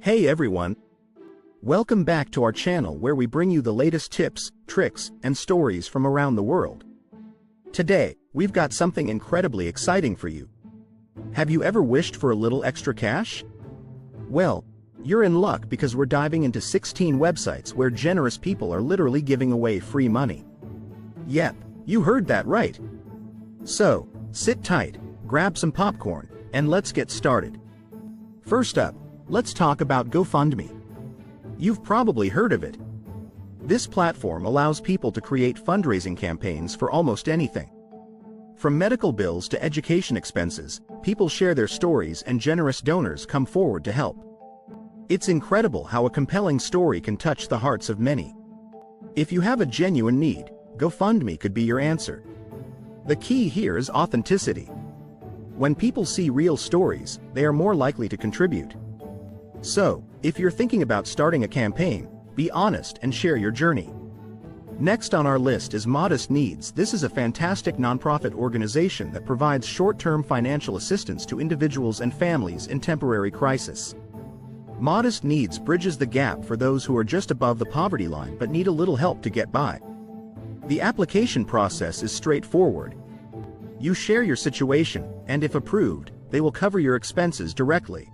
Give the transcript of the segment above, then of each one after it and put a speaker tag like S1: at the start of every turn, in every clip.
S1: Hey everyone! Welcome back to our channel where we bring you the latest tips, tricks, and stories from around the world. Today, we've got something incredibly exciting for you. Have you ever wished for a little extra cash? Well, you're in luck because we're diving into 16 websites where generous people are literally giving away free money. Yep, you heard that right. So, sit tight, grab some popcorn, and let's get started. First up, let's talk about GoFundMe. You've probably heard of it. This platform allows people to create fundraising campaigns for almost anything. From medical bills to education expenses, people share their stories and generous donors come forward to help. It's incredible how a compelling story can touch the hearts of many. If you have a genuine need, GoFundMe could be your answer. The key here is authenticity. When people see real stories, they are more likely to contribute. So, if you're thinking about starting a campaign, be honest and share your journey. Next on our list is Modest Needs. This is a fantastic nonprofit organization that provides short-term financial assistance to individuals and families in temporary crisis. Modest Needs bridges the gap for those who are just above the poverty line but need a little help to get by. The application process is straightforward. You share your situation, and if approved, they will cover your expenses directly.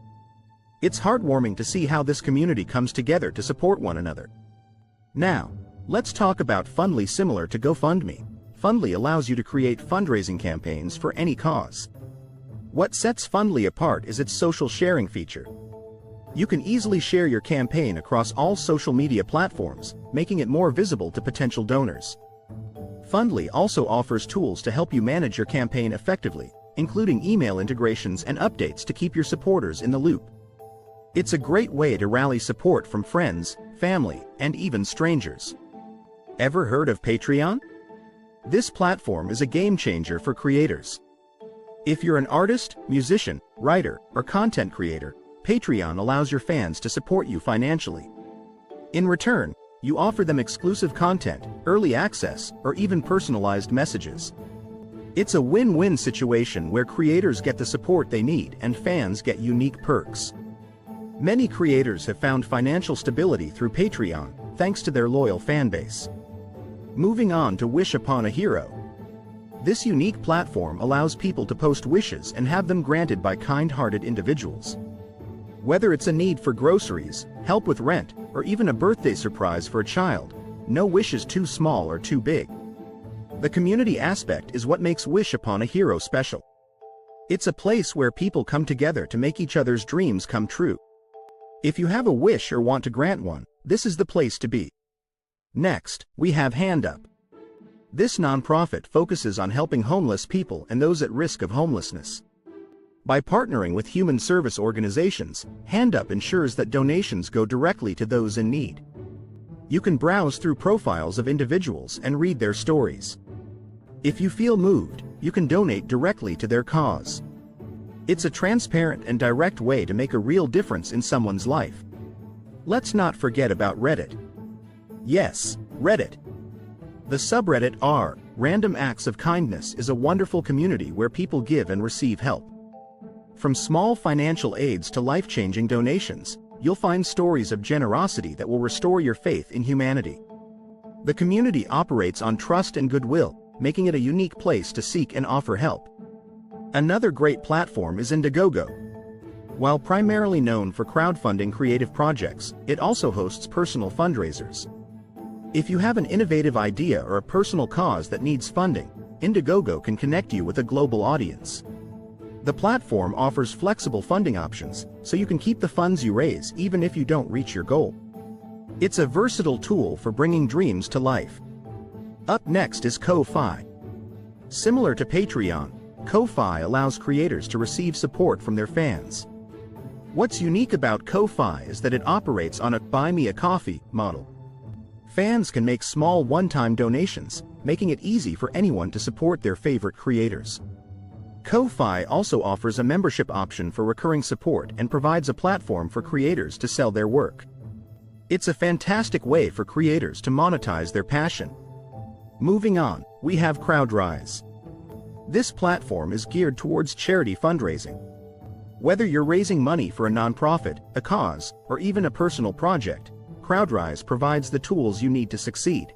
S1: It's heartwarming to see how this community comes together to support one another. Now, let's talk about Fundly. Similar to GoFundMe, Fundly allows you to create fundraising campaigns for any cause. What sets Fundly apart is its social sharing feature. You can easily share your campaign across all social media platforms, making it more visible to potential donors. Fundly also offers tools to help you manage your campaign effectively, including email integrations and updates to keep your supporters in the loop. It's a great way to rally support from friends, family, and even strangers. Ever heard of Patreon? This platform is a game changer for creators. If you're an artist, musician, writer, or content creator, Patreon allows your fans to support you financially. In return, you offer them exclusive content, early access, or even personalized messages. It's a win-win situation where creators get the support they need and fans get unique perks. Many creators have found financial stability through Patreon, thanks to their loyal fanbase. Moving on to Wish Upon a Hero. This unique platform allows people to post wishes and have them granted by kind-hearted individuals. Whether it's a need for groceries, help with rent, or even a birthday surprise for a child, no wish is too small or too big. The community aspect is what makes Wish Upon a Hero special. It's a place where people come together to make each other's dreams come true. If you have a wish or want to grant one, this is the place to be. Next, we have Hand Up. This nonprofit focuses on helping homeless people and those at risk of homelessness. By partnering with human service organizations, Hand Up ensures that donations go directly to those in need. You can browse through profiles of individuals and read their stories. If you feel moved, you can donate directly to their cause. It's a transparent and direct way to make a real difference in someone's life. Let's not forget about Reddit. Yes, Reddit. The subreddit r Random Acts of Kindness is a wonderful community where people give and receive help. From small financial aids to life-changing donations, you'll find stories of generosity that will restore your faith in humanity. The community operates on trust and goodwill, making it a unique place to seek and offer help. Another great platform is Indiegogo. While primarily known for crowdfunding creative projects, it also hosts personal fundraisers. If you have an innovative idea or a personal cause that needs funding, Indiegogo can connect you with a global audience. The platform offers flexible funding options, so you can keep the funds you raise even if you don't reach your goal. It's a versatile tool for bringing dreams to life. Up next is Ko-Fi. Similar to Patreon, Ko-Fi allows creators to receive support from their fans. What's unique about Ko-Fi is that it operates on a Buy Me a Coffee model. Fans can make small one-time donations, making it easy for anyone to support their favorite creators. Ko-Fi also offers a membership option for recurring support and provides a platform for creators to sell their work. It's a fantastic way for creators to monetize their passion. Moving on, we have CrowdRise. This platform is geared towards charity fundraising. Whether you're raising money for a nonprofit, a cause, or even a personal project, CrowdRise provides the tools you need to succeed.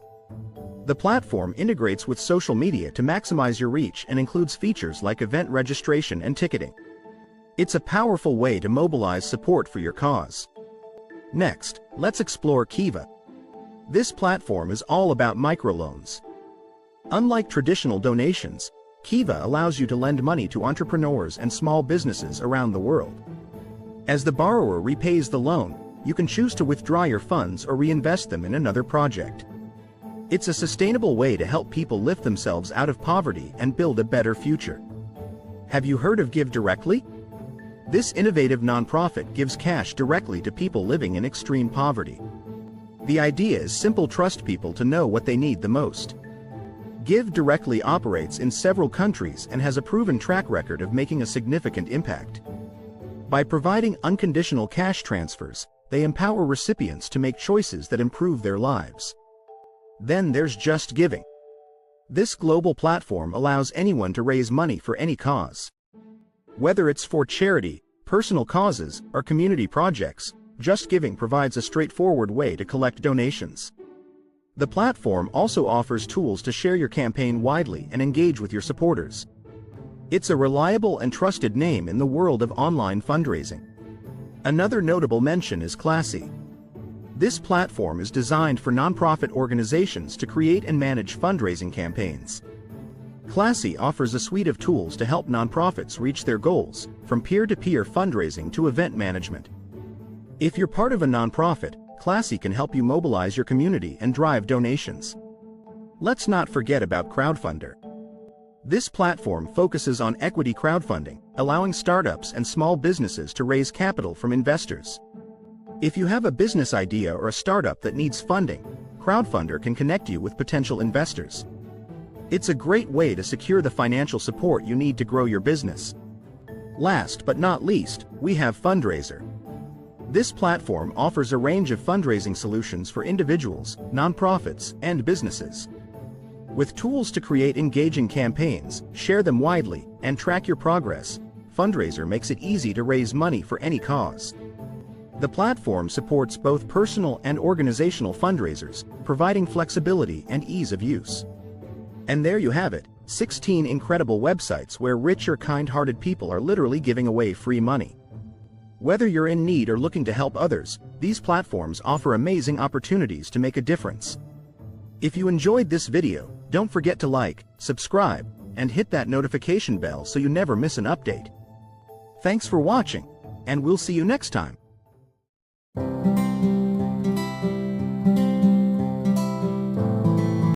S1: The platform integrates with social media to maximize your reach and includes features like event registration and ticketing. It's a powerful way to mobilize support for your cause. Next, let's explore Kiva. This platform is all about microloans. Unlike traditional donations, Kiva allows you to lend money to entrepreneurs and small businesses around the world. As the borrower repays the loan, you can choose to withdraw your funds or reinvest them in another project. It's a sustainable way to help people lift themselves out of poverty and build a better future. Have you heard of Give Directly? This innovative nonprofit gives cash directly to people living in extreme poverty. The idea is simple: trust people to know what they need the most. Give Directly operates in several countries and has a proven track record of making a significant impact. By providing unconditional cash transfers, they empower recipients to make choices that improve their lives. Then there's Just Giving. This global platform allows anyone to raise money for any cause. Whether it's for charity, personal causes, or community projects, Just Giving provides a straightforward way to collect donations. The platform also offers tools to share your campaign widely and engage with your supporters. It's a reliable and trusted name in the world of online fundraising. Another notable mention is Classy. This platform is designed for nonprofit organizations to create and manage fundraising campaigns. Classy offers a suite of tools to help nonprofits reach their goals, from peer-to-peer fundraising to event management. If you're part of a nonprofit, Classy can help you mobilize your community and drive donations. Let's not forget about Crowdfunder. This platform focuses on equity crowdfunding, allowing startups and small businesses to raise capital from investors. If you have a business idea or a startup that needs funding, Crowdfunder can connect you with potential investors. It's a great way to secure the financial support you need to grow your business. Last but not least, we have Fundraiser. This platform offers a range of fundraising solutions for individuals, nonprofits, and businesses. With tools to create engaging campaigns, share them widely, and track your progress, Fundraiser makes it easy to raise money for any cause. The platform supports both personal and organizational fundraisers, providing flexibility and ease of use. And there you have it, 16 incredible websites where rich or kind-hearted people are literally giving away free money. Whether you're in need or looking to help others, these platforms offer amazing opportunities to make a difference. If you enjoyed this video, don't forget to like, subscribe, and hit that notification bell so you never miss an update. Thanks for watching, and we'll see you next time.